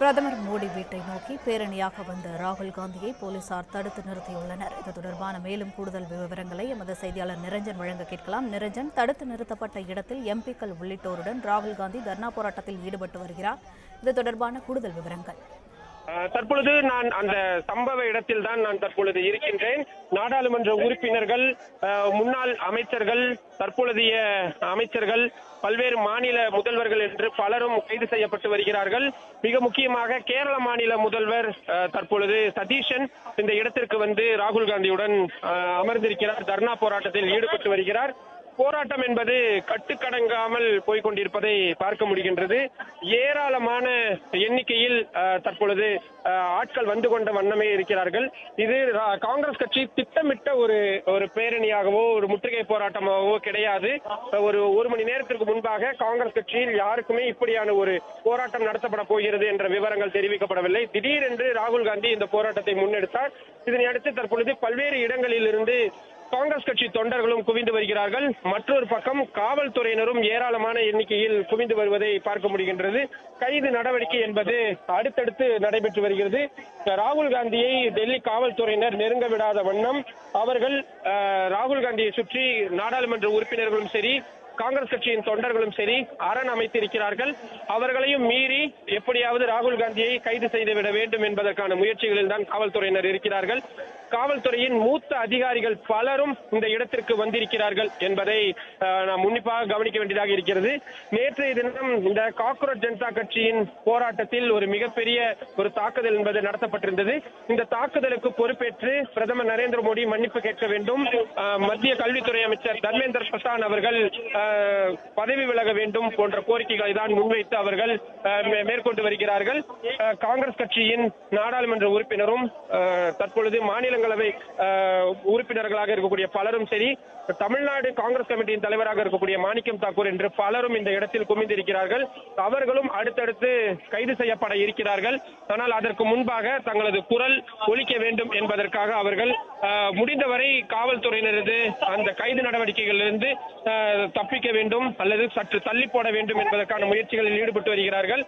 பிரதமர் மோடி வீட்டை நோக்கி பேரணியாக வந்த ராகுல் காந்தியை போலீசார் தடுத்து நிறுத்தியுள்ளனர். இது தொடர்பான மேலும் கூடுதல் விவரங்களை எமது செய்தியாளர் நிரஞ்சன் வழங்க கேட்கலாம். நிரஞ்சன், தடுத்து நிறுத்தப்பட்ட இடத்தில் எம்பிக்கள் உள்ளிட்டோருடன் ராகுல் காந்தி தர்ணா போராட்டத்தில் ஈடுபட்டு வருகிறார். இது தொடர்பான கூடுதல் விவரங்கள். தற்பொழுது நான் அந்த சம்பவ இடத்தில் தான் நான் தற்பொழுது இருக்கின்றேன். நாடாளுமன்ற உறுப்பினர்கள், முன்னாள் அமைச்சர்கள், தற்பொழுதைய அமைச்சர்கள், பல்வேறு மாநில முதல்வர்கள் என்று பலரும் கைது செய்யப்பட்டு வருகிறார்கள். மிக முக்கியமாக கேரள மாநில முதல்வர் தற்பொழுது சதீஷன் இந்த இடத்திற்கு வந்து ராகுல் காந்தியுடன் அமர்ந்திருக்கிறார். தர்ணா போராட்டத்தில் ஈடுபட்டு வருகிறார். போராட்டம் என்பது கட்டுக்கடங்காமல் போய்கொண்டிருப்பதை பார்க்க முடிகின்றது. ஏராளமான எண்ணிக்கையில் தற்பொழுது ஆட்கள் வந்து கொண்ட வண்ணமே இருக்கிறார்கள். இது காங்கிரஸ் கட்சி திட்டமிட்ட ஒரு பேரணியாகவோ ஒரு முற்றுகை போராட்டமாகவோ கிடையாது. ஒரு மணி நேரத்திற்கு முன்பாக காங்கிரஸ் கட்சியில் யாருக்குமே இப்படியான ஒரு போராட்டம் நடத்தப்பட போகிறது என்ற விவரங்கள் தெரிவிக்கப்படவில்லை. திடீரென்று ராகுல் காந்தி இந்த போராட்டத்தை முன்னெடுத்தார். இதனை அடுத்து தற்பொழுது பல்வேறு இடங்களில் இருந்து காங்கிரஸ் கட்சி தொண்டர்களும் குவிந்து வருகிறார்கள். மற்றொரு பக்கம் காவல்துறையினரும் ஏராளமான எண்ணிக்கையில் குவிந்து வருவதை பார்க்க முடிகின்றது. கைது நடவடிக்கை என்பது அடுத்தடுத்து நடைபெற்று வருகிறது. ராகுல் காந்தியை டெல்லி காவல்துறையினர் நெருங்க விடாத வண்ணம் அவர்கள் ராகுல் காந்தியை சுற்றி நாடாளுமன்ற உறுப்பினர்களும் சரி, காங்கிரஸ் கட்சியின் தொண்டர்களும் சரி அரண் அமைத்திருக்கிறார்கள். அவர்களையும் மீறி எப்படியாவது ராகுல் காந்தியை கைது செய்துவிட வேண்டும் என்பதற்கான முயற்சிகளில் தான் காவல்துறையினர் இருக்கிறார்கள். காவல்துறையின் மூத்த அதிகாரிகள் பலரும் இந்த இடத்திற்கு வந்திருக்கிறார்கள் என்பதை நாம் உன்னிப்பாக கவனிக்க வேண்டியதாக இருக்கிறது. நேற்றைய தினம் இந்த காக்ரோச் ஜனதா கட்சியின் போராட்டத்தில் ஒரு மிகப்பெரிய ஒரு தாக்குதல் என்பது நடத்தப்பட்டிருந்தது. இந்த தாக்குதலுக்கு பொறுப்பேற்று பிரதமர் நரேந்திர மோடி மன்னிப்பு கேட்க வேண்டும், மத்திய கல்வித்துறை அமைச்சர் தர்மேந்திர பிரதான் அவர்கள் பதவி விலக வேண்டும் போன்ற கோரிக்கைகளை தான் முன்வைத்து அவர்கள் மேற்கொண்டு வருகிறார்கள். காங்கிரஸ் கட்சியின் நாடாளுமன்ற உறுப்பினரும் தற்பொழுது மாநிலங்களவை உறுப்பினர்களாக இருக்கக்கூடிய பலரும் சரி, தமிழ்நாடு காங்கிரஸ் கமிட்டியின் தலைவராக இருக்கக்கூடிய மாணிக்கம் தாக்கூர் என்று பலரும் இந்த இடத்தில் குமிந்திருக்கிறார்கள். அவர்களும் அடுத்தடுத்து கைது செய்யப்பட இருக்கிறார்கள். ஆனால் அதற்கு முன்பாக தங்களது குரல் ஒலிக்க வேண்டும் என்பதற்காக அவர்கள் முடிந்தவரை காவல்துறையினரது அந்த கைது நடவடிக்கைகளிலிருந்து தப்பிக்க வேண்டும் அல்லது சற்று தள்ளி போட வேண்டும் என்பதற்கான முயற்சிகளில் ஈடுபட்டு வருகிறார்கள்.